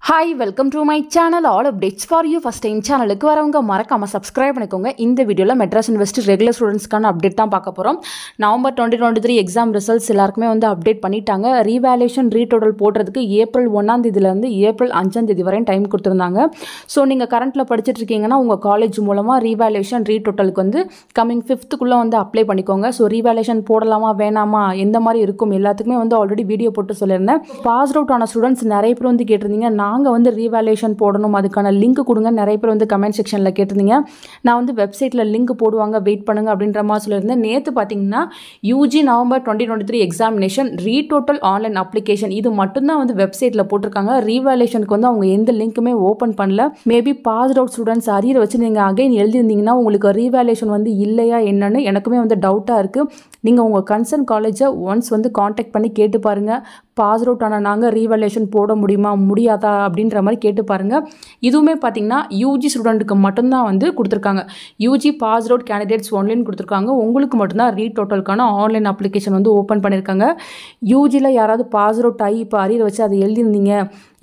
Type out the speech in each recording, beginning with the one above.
Hi, welcome to my channel. All updates for you. First time channel க்கு வரவங்க மறக்காம subscribe பண்ணிக்கோங்க. இந்த வீடியோல மெட்ராஸ் யுனிவர்சிட்டி ரெகுலர் ஸ்டூடண்ட்ஸ்க்கான அப்டேட் தான் பார்க்க போறோம். நவம்பர் 2023 எக்ஸாம் ரிசல்ட்ஸ் எல்லாருக்குமே வந்து அப்டேட் பண்ணிட்டாங்க. ரீவேல்யூஷன் ரீடோட்டல் போடுறதுக்கு ஏப்ரல் 1ஆம் தேதியில இருந்து ஏப்ரல் 5ஆம் தேதி வரை டைம் கொடுத்திருந்தாங்க. சோ நீங்க கரண்ட்ல படிச்சிட்டு இருக்கீங்கன்னா உங்க காலேஜ் மூலமா ரீவேல்யூஷன் ரீடோட்டலுக்கு வந்து கமிங் 5th குள்ள வந்து அப்ளை பண்ணிக்கோங்க. சோ ரீவேல்யூஷன் போடலாமா வேணாமா எந்த மாதிரி இருக்கும் எல்லாத்துக்குமே வந்து ஆல்ரெடி வீடியோ போட்டு சொல்லிருந்தேன். பாஸ் அவுட் ஆன ஸ்டூடண்ட்ஸ் நிறைய பேர் வந்து கேட்டிருந்தீங்க நாங்க வந்து ரீவேல்யூஷன் போடணும் அதுக்கான லிங்க் கொடுங்க நிறைய பேர் வந்து கமெண்ட் செக்ஷன்ல கேட்டிருந்தீங்க. நான் வந்து வெப்சைட்ல லிங்க் போடுவாங்க வெயிட் பண்ணுங்க அப்படின்ற மாதிரி சொல்லியிருந்தேன். நேத்து பாத்தீங்கன்னா UG November 2023 examination retotal online application இது மட்டும் தான் வந்து வெப்சைட்ல போட்டிருக்காங்க. ரீவேல்யூஷனுக்கு வந்து அவங்க எந்த லிங்க்குமே ஓபன் பண்ணல. Maybe pass out students arrear வச்சு நீங்க அகைன் எழுதிருந்தீங்கன்னா உங்களுக்கு ரீவேல்யூஷன் வந்து இல்லையா என்னன்னு எனக்குமே வந்து டவுட்டா இருக்கு. நீங்க உங்க கன்சர்ன் காலேஜை ஒன்ஸ் வந்து காண்டாக்ட் பண்ணி கேட்டு பாருங்க. பாஸ் அவுட் ஆன நாங்கள் ரீவேல்யூஷன் போட முடியுமா முடியாதா அப்படின்ற மாதிரி கேட்டு பாருங்க. இதுவுமே பார்த்தீங்கன்னா யூஜி ஸ்டூடெண்ட்டுக்கு மட்டும்தான் வந்து கொடுத்துருக்காங்க. UG pass out candidates online கொடுத்துருக்காங்க. உங்களுக்கு மட்டும்தான் ரீடோட்டலுக்கான ஆன்லைன் அப்ளிகேஷன் வந்து ஓப்பன் பண்ணியிருக்காங்க. யூஜியில் யாராவது பாஸ் அவுட் ஆகி இப்போ அரியர் வச்சு அதை எழுதிருந்தீங்க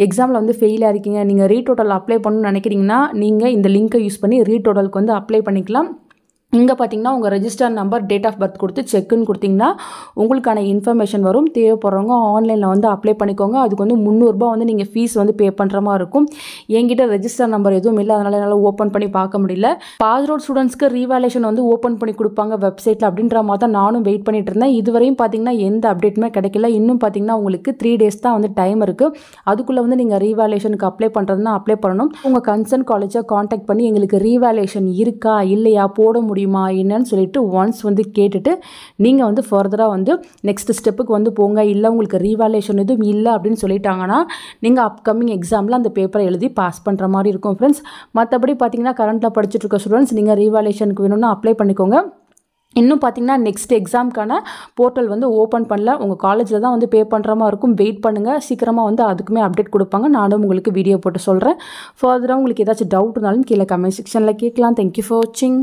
எக்ஸாமில் வந்து ஃபெயிலாக இருக்கீங்க நீங்கள் ரீடோட்டல் அப்ளை பண்ணணும்னு நினைக்கிறீங்கன்னா நீங்கள் இந்த லிங்கை யூஸ் பண்ணி ரீடோட்டலுக்கு வந்து அப்ளை பண்ணிக்கலாம். இங்கே பார்த்தீங்கன்னா உங்கள் register number date of birth கொடுத்து செக்குன்னு கொடுத்தீங்கன்னா உங்களுக்கான இன்ஃபர்மேஷன் வரும். தேவைப்படுறவங்க ஆன்லைனில் வந்து அப்ளை பண்ணிக்கோங்க. அதுக்கு வந்து 300 ரூபாய் வந்து நீங்கள் ஃபீஸ் வந்து பே பண்ணுற மாதிரி இருக்கும். என்கிட்ட ரெஜிஸ்டர் நம்பர் எதுவும் இல்லை அதனால் என்னால் ஓப்பன் பண்ணி பார்க்க முடியல. பாஸ் அவுட் ஸ்டூடெண்ட்ஸ்க்கு ரீவேல்யூஷன் வந்து ஓப்பன் பண்ணி கொடுப்பாங்க வெப்சைட்டில் அப்படின்ற மாதிரி தான் நானும் வெயிட் பண்ணிட்டு இருந்தேன். இதுவரையும் பார்த்தீங்கன்னா எந்த அப்டேட்டுமே கிடைக்கல. இன்னும் பார்த்தீங்கன்னா உங்களுக்கு 3 days தான் வந்து டைம் இருக்குது. அதுக்குள்ளே வந்து நீங்கள் ரீவேல்யூஷனுக்கு அப்ளை பண்ணுறதுனா அப்ளை பண்ணணும். உங்கள் கன்சர்ன் காலேஜை காண்டாக்ட் பண்ணி எங்களுக்கு ரீவேல்யூஷன் இருக்கா இல்லையா போட முடியும் என்னன்னு சொல்லிட்டு ஒன்ஸ் வந்து கேட்டுட்டு நீங்கள் வந்து ஃபர்தராக வந்து நெக்ஸ்ட் ஸ்டெப்புக்கு வந்து போங்க. இல்லை உங்களுக்கு ரீவேல்யூஷன் எதுவும் இல்லை அப்படின்னு சொல்லிட்டாங்கன்னா நீங்கள் அப்கமிங் எக்ஸாமில் அந்த பேப்பரை எழுதி பாஸ் பண்ணுற மாதிரி இருக்கும் ஃப்ரெண்ட்ஸ். மற்றபடி பார்த்தீங்கன்னா கரண்ட்டில் படிச்சுட்டு இருக்க ஸ்டூடெண்ட்ஸ் நீங்கள் ரீவேல்யூஷனுக்கு வேணும்னா அப்ளை பண்ணிக்கோங்க. இன்னும் பார்த்தீங்கன்னா நெக்ஸ்ட் எக்ஸாமுக்கான போர்ட்டல் வந்து ஓப்பன் பண்ணல. உங்கள் காலேஜில் தான் வந்து பே பண்ணுற மாதிரி இருக்கும். வெயிட் பண்ணுங்கள் சீக்கிரமாக வந்து அதுக்குமே அப்டேட் கொடுப்பாங்க. நானும் உங்களுக்கு வீடியோ போட்டு சொல்கிறேன். ஃபர்தராக உங்களுக்கு ஏதாச்சும் டவுட் இருந்தாலும் கீழே கமெண்ட் செக்ஷனில் கேட்கலாம். தேங்க்யூ ஃபார் வாட்சிங்.